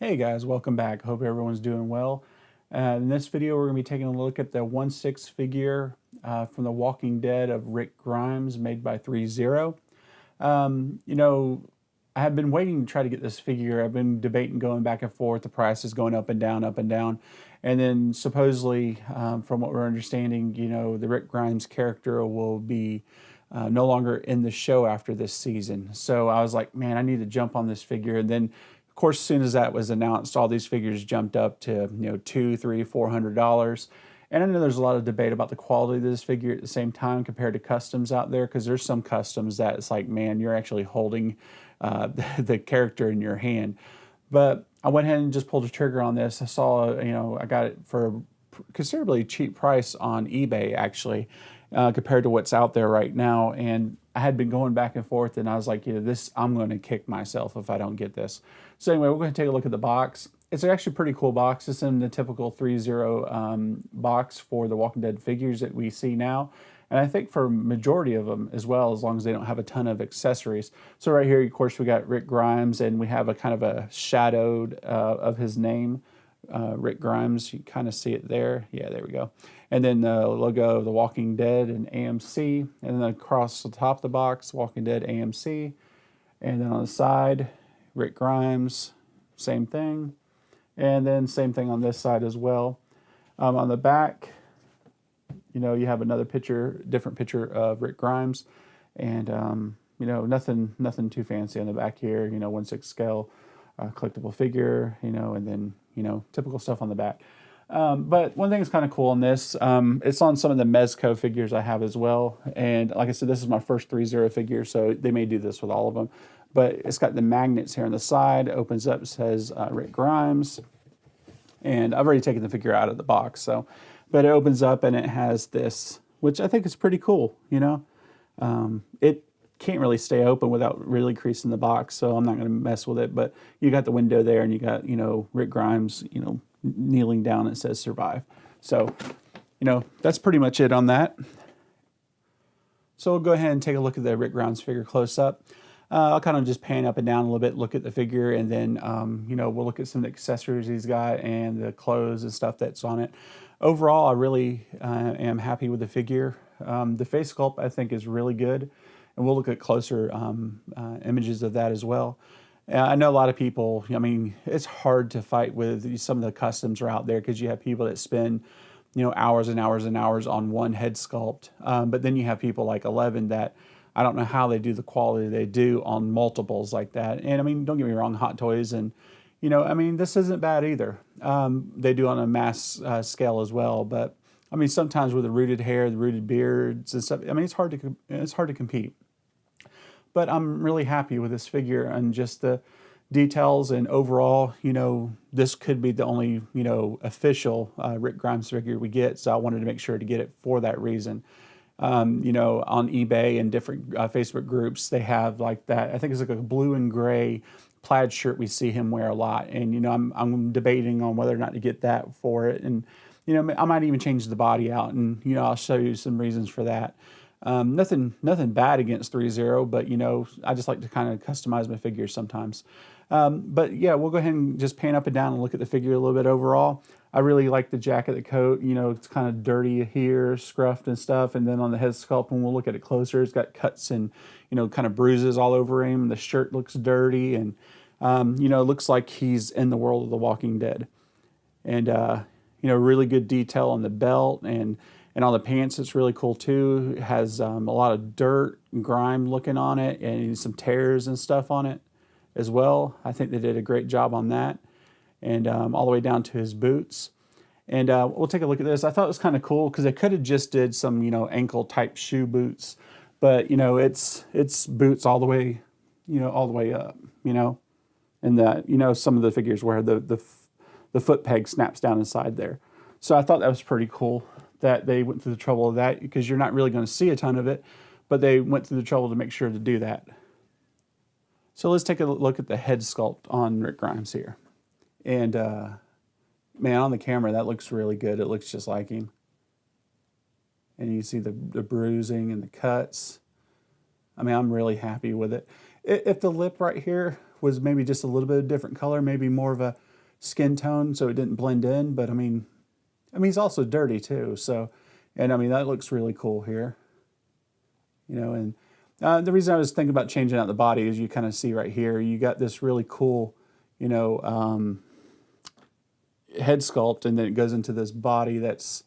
Hey guys, welcome back. Hope everyone's doing well. In this video, we're going to be taking a look at the 1/6 figure from The Walking Dead of Rick Grimes, made by Threezero. You know, I have been waiting to try to get this figure. I've been debating going back and forth. The price is going up and down, up and down. And then supposedly, from what we're understanding, the Rick Grimes character will be no longer in the show after this season. So I was like, man, I need to jump on this figure. And then, of course, as soon as that was announced, all these figures jumped up to $200, $300, $400. And I know there's a lot of debate about the quality of this figure at the same time compared to customs out there, because there's some customs that it's like, man, you're actually holding the character in your hand. But I went ahead and just pulled a trigger on this. I saw, I got it for a considerably cheap price on eBay, actually, compared to what's out there right now. And I had been going back and forth, and I was like, I'm going to kick myself if I don't get this. So anyway, we're going to take a look at the box. It's actually a pretty cool box. It's in the typical Threezero box for the Walking Dead figures that we see now. And I think for majority of them as well, as long as they don't have a ton of accessories. So right here, of course, we got Rick Grimes, and we have a kind of a shadowed of his name, Rick Grimes. You kind of see it there. Yeah, there we go. And then the logo of The Walking Dead and AMC. And then across the top of the box, Walking Dead AMC. And then on the side, Rick Grimes, same thing. And then same thing on this side as well. On the back, you have another picture, different picture of Rick Grimes, and nothing too fancy on the back here. 1/6 scale, collectible figure. And then typical stuff on the back. But one thing that's kind of cool on this, it's on some of the Mezco figures I have as well. And like I said, this is my first Threezero figure, so they may do this with all of them. But it's got the magnets here on the side. It opens up, says Rick Grimes. And I've already taken the figure out of the box, so. But it opens up and it has this, which I think is pretty cool, It can't really stay open without really creasing the box, so I'm not going to mess with it. But you got the window there, and you got, Rick Grimes, kneeling down. It says survive. So, that's pretty much it on that. So we'll go ahead and take a look at the Rick Grimes figure close up. I'll kind of just pan up and down a little bit, look at the figure, and then, we'll look at some of the accessories he's got and the clothes and stuff that's on it. Overall, I really am happy with the figure. The face sculpt, I think, is really good, and we'll look at closer images of that as well. I know a lot of people, it's hard to fight with some of the customs are out there, because you have people that spend, hours and hours and hours on one head sculpt. But then you have people like 11 that I don't know how they do the quality they do on multiples like that. And don't get me wrong, Hot Toys and, this isn't bad either. They do on a mass scale as well. But sometimes with the rooted hair, the rooted beards and stuff, it's hard to compete. But I'm really happy with this figure and just the details, and overall, this could be the only, official Rick Grimes figure we get. So I wanted to make sure to get it for that reason. On eBay and different Facebook groups, they have like that. I think it's like a blue and gray plaid shirt we see him wear a lot. And, I'm debating on whether or not to get that for it. And, I might even change the body out, and, I'll show you some reasons for that. Nothing bad against Threezero, but, I just like to kind of customize my figures sometimes. But yeah, we'll go ahead and just pan up and down and look at the figure a little bit overall. I really like the jacket, the coat, it's kind of dirty here, scruffed and stuff. And then on the head sculpt, when we'll look at it closer, it's got cuts and, kind of bruises all over him. The shirt looks dirty, and, looks like he's in the world of The Walking Dead. And, really good detail on the belt, and on the pants. It's really cool too. It has a lot of dirt and grime looking on it, and some tears and stuff on it as well. I think they did a great job on that. And all the way down to his boots. And we'll take a look at this. I thought it was kind of cool, because they could have just did some, ankle type shoe boots, but it's boots all the way, all the way up, and that, some of the figures where the foot peg snaps down inside there. So I thought that was pretty cool that they went through the trouble of that, because you're not really going to see a ton of it, but they went through the trouble to make sure to do that. So let's take a look at the head sculpt on Rick Grimes here. And, man, on the camera, that looks really good. It looks just like him. And you see the bruising and the cuts. I'm really happy with it. If the lip right here was maybe just a little bit of different color, maybe more of a skin tone so it didn't blend in, but I mean he's also dirty too, so, and I mean that looks really cool here, you know. And the reason I was thinking about changing out the body is you kind of see right here, you got this really cool, you know, head sculpt, and then it goes into this body that's,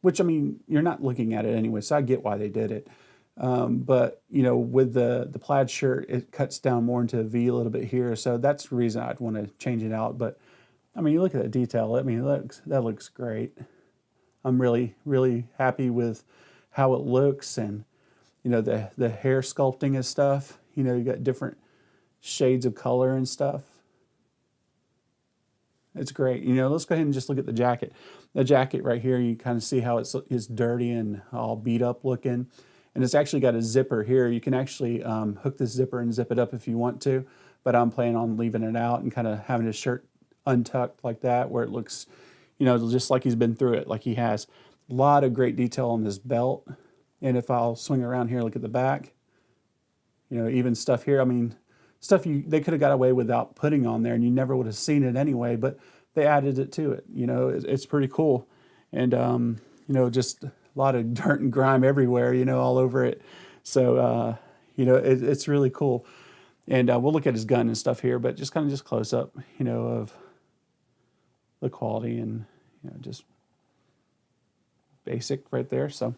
which I mean, you're not looking at it anyway, so I get why they did it. But you know, with the plaid shirt, it cuts down more into a V a little bit here, so that's the reason I'd want to change it out. But I mean, you look at the detail. I mean, that looks great. I'm really, really happy with how it looks, and you know, the hair sculpting and stuff. You know, you got different shades of color and stuff. It's great. You know, let's go ahead and just look at the jacket. The jacket right here, you kind of see how it's dirty and all beat up looking. And it's actually got a zipper here. You can actually hook this zipper and zip it up if you want to, but I'm planning on leaving it out and kind of having his shirt untucked like that, where it looks, you know, just like he's been through it, like he has. A lot of great detail on this belt. And if I'll swing around here, look at the back, you know, even stuff here. I mean, stuff they could have got away without putting on there, and you never would have seen it anyway, but they added it to it. You know, it's pretty cool. And, you know, just a lot of dirt and grime everywhere, you know, all over it. So, you know, it's really cool. And we'll look at his gun and stuff here, but just kind of just close up, you know, of the quality, and, you know, just basic right there. So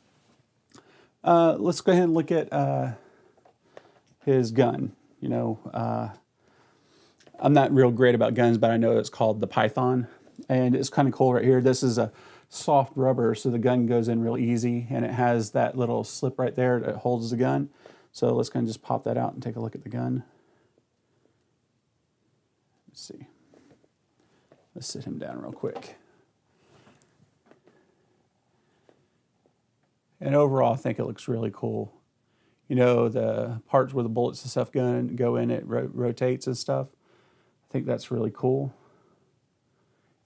let's go ahead and look at his gun. You know, I'm not real great about guns, but I know it's called the Python, and it's kind of cool right here. This is a soft rubber, so the gun goes in real easy, and it has that little slip right there that holds the gun. So let's kind of just pop that out and take a look at the gun. Let's see. Let's sit him down real quick. And overall, I think it looks really cool. You know, the parts where the bullets and stuff go in, it rotates and stuff. I think that's really cool.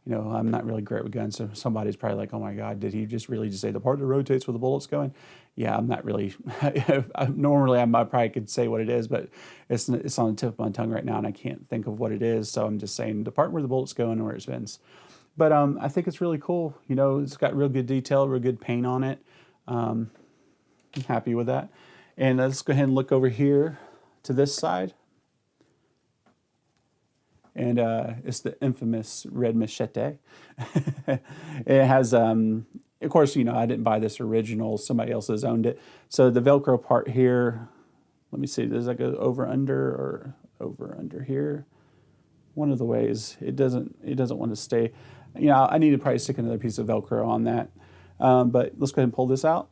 You know, I'm not really great with guns, so somebody's probably like, oh my God, did he just really just say the part that rotates where the bullets go in? Yeah, I'm not really, normally I probably could say what it is, but it's on the tip of my tongue right now, and I can't think of what it is, so I'm just saying the part where the bullets go in and where it spins. But I think it's really cool. You know, it's got real good detail, real good paint on it. I'm happy with that. And let's go ahead and look over here to this side. And it's the infamous red machete. It has, of course, you know, I didn't buy this original. Somebody else has owned it. So the Velcro part here, let me see, does that go over under or over under here? One of the ways. It doesn't want to stay. You know, I need to probably stick another piece of Velcro on that. But let's go ahead and pull this out.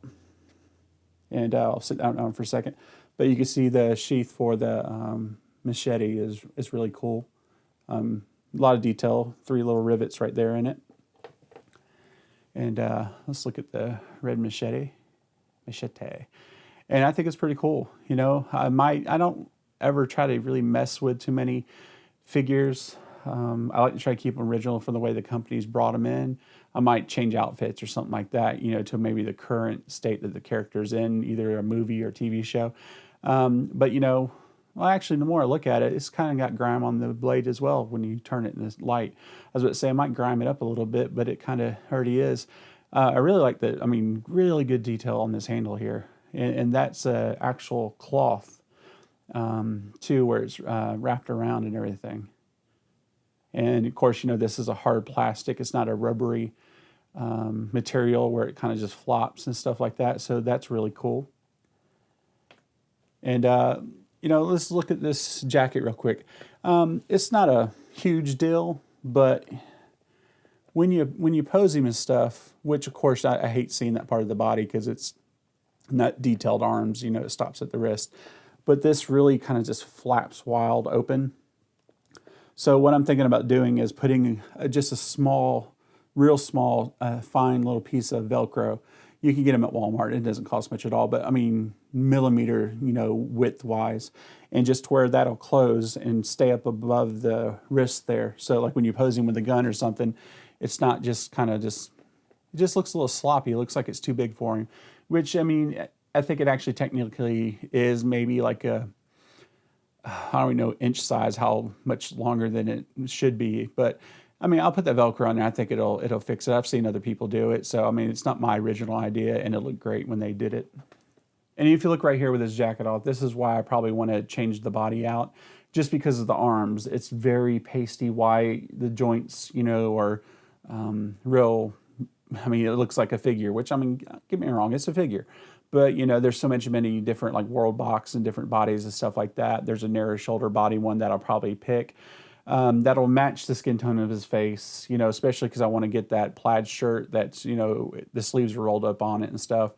And I'll sit down for a second. But you can see the sheath for the machete is really cool. A lot of detail, 3 little rivets right there in it. And let's look at the red machete. And I think it's pretty cool. You know, I don't ever try to really mess with too many figures. I like to try to keep them original from the way the company's brought them in. I might change outfits or something like that, you know, to maybe the current state that the character's in, either a movie or TV show. But, you know, well, actually, the more I look at it, it's kind of got grime on the blade as well when you turn it in this light. I was about to say, I might grime it up a little bit, but it kind of already is. I really like really good detail on this handle here. And that's actual cloth, too, where it's wrapped around and everything. And, of course, you know, this is a hard plastic. It's not a rubbery material where it kind of just flops and stuff like that. So that's really cool. And, you know, let's look at this jacket real quick. It's not a huge deal, but when you pose him and stuff, which of course I hate seeing that part of the body because it's not detailed arms, you know, it stops at the wrist. But this really kind of just flaps wild open. So what I'm thinking about doing is putting just a small, real small, fine little piece of Velcro. You can get them at Walmart. It doesn't cost much at all, but I mean millimeter, you know, width wise, and just where that'll close and stay up above the wrist there. So like when you're posing with a gun or something, it's not just kind of just, it just looks a little sloppy. It looks like it's too big for him, which I mean, I think it actually technically is maybe like a, I don't know, inch size, how much longer than it should be. But I mean, I'll put that Velcro on there. I think it'll fix it. I've seen other people do it. So, I mean, it's not my original idea, and it looked great when they did it. And if you look right here with this jacket off, this is why I probably want to change the body out, just because of the arms. It's very pasty white. The joints, you know, are real, I mean, it looks like a figure, which, I mean, get me wrong, it's a figure. But, you know, there's so many different, like, world box and different bodies and stuff like that. There's a narrow shoulder body one that I'll probably pick. That'll match the skin tone of his face, you know, especially because I want to get that plaid shirt that's, you know, the sleeves are rolled up on it and stuff.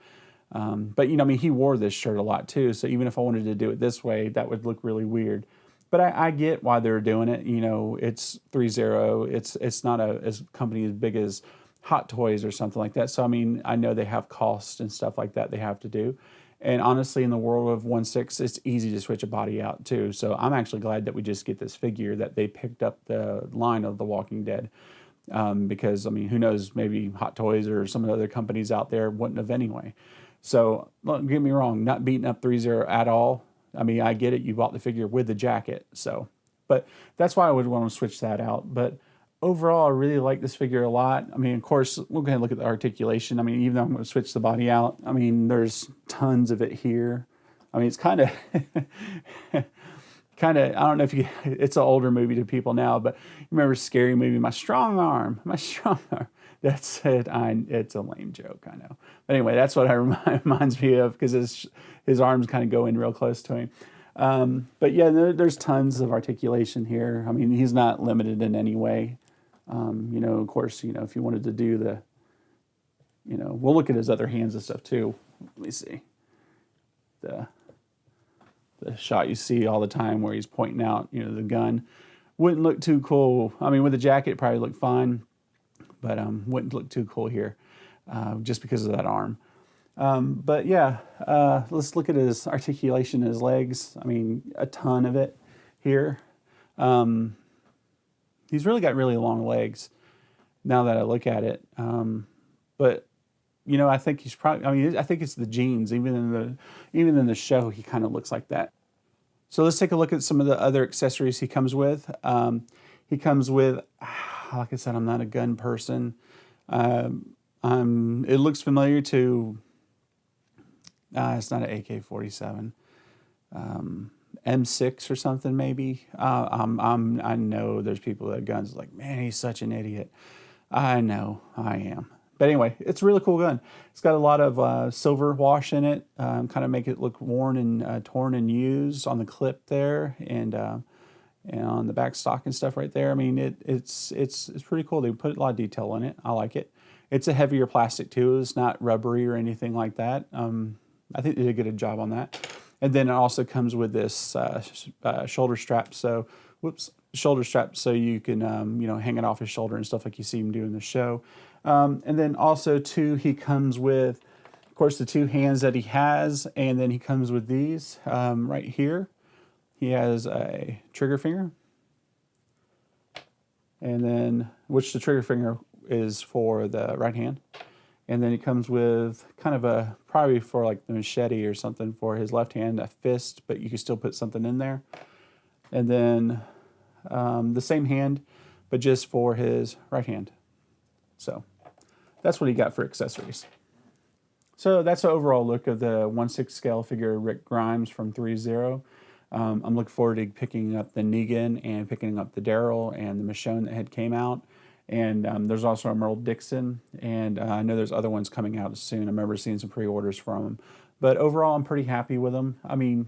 But, you know, I mean, he wore this shirt a lot too. So even if I wanted to do it this way, that would look really weird. But I get why they're doing it. You know, it's Threezero. It's not a company as big as Hot Toys or something like that. So, I mean, I know they have costs and stuff like that they have to do. And honestly, in the world of 1/6, it's easy to switch a body out too. So I'm actually glad that we just get this figure, that they picked up the line of The Walking Dead. Because, I mean, who knows, maybe Hot Toys or some of the other companies out there wouldn't have anyway. So don't get me wrong, not beating up Threezero at all. I mean, I get it. You bought the figure with the jacket. So, but that's why I would want to switch that out. But overall, I really like this figure a lot. I mean, of course, we're going to look at the articulation. I mean, even though I'm going to switch the body out, I mean, there's tons of it here. I mean, it's kind of, I don't know if you, it's an older movie to people now, but you remember Scary Movie, My Strong Arm. That's it. It's a lame joke, I know. But anyway, that's what it reminds me of, because his arms kind of go in real close to him. But yeah, there's tons of articulation here. I mean, he's not limited in any way. You know, of course, you know, if you wanted to do the, you know, we'll look at his other hands and stuff too. Let me see. The shot you see all the time where he's pointing out, you know, the gun. Wouldn't look too cool. I mean, with the jacket, it probably looked fine, but wouldn't look too cool here, just because of that arm. But yeah, let's look at his articulation in his legs. I mean, a ton of it here. He's really got really long legs now that I look at it. But you know, I think he's probably, I mean, I think it's the jeans. Even in the show, he kind of looks like that. So let's take a look at some of the other accessories he comes with. He comes with, like I said, I'm not a gun person. It looks familiar to, it's not an AK-47, M6 or something maybe. I know there's people that have guns like, man, he's such an idiot. I know, I am. But anyway, it's a really cool gun. It's got a lot of silver wash in it, kind of make it look worn and torn and used on the clip there, and on the back stock and stuff right there. I mean, it's pretty cool. They put a lot of detail in it. I like it. It's a heavier plastic too. It's not rubbery or anything like that. I think they did a good job on that. And then it also comes with this shoulder strap. So, shoulder strap so you can you know, hang it off his shoulder and stuff like you see him do in the show. And then also too, he comes with, of course, the two hands that he has, and then he comes with these right here. He has a trigger finger, and then, which the trigger finger is for the right hand. And then he comes with kind of a, probably for like the machete or something for his left hand, a fist, but you can still put something in there. And then the same hand, but just for his right hand. So that's what he got for accessories. So that's an overall look of the 1/6 scale figure Rick Grimes from Threezero. I'm looking forward to picking up the Negan and picking up the Daryl and the Michonne that had came out. And there's also a Merle Dixon, and I know there's other ones coming out soon. I remember seeing some pre-orders from them. But overall, I'm pretty happy with them. I mean,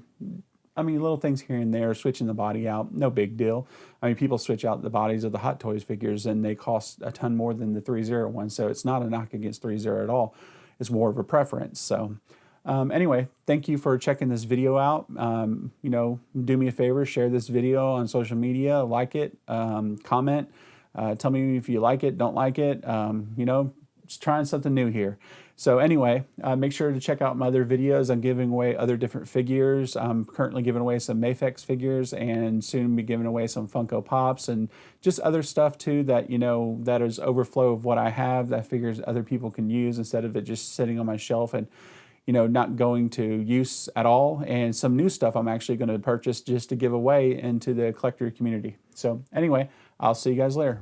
little things here and there, switching the body out, no big deal. I mean, people switch out the bodies of the Hot Toys figures, and they cost a ton more than the Threezero one. So it's not a knock against Threezero at all. It's more of a preference. So anyway, thank you for checking this video out. You know, do me a favor, share this video on social media, like it, comment. Tell me if you like it, don't like it. You know, just trying something new here. So anyway, make sure to check out my other videos. I'm giving away other different figures. I'm currently giving away some Mafex figures, and soon be giving away some Funko Pops and just other stuff too that, you know, that is overflow of what I have that figures other people can use instead of it just sitting on my shelf and, you know, not going to use at all. And some new stuff I'm actually going to purchase just to give away into the collector community. So anyway, I'll see you guys later.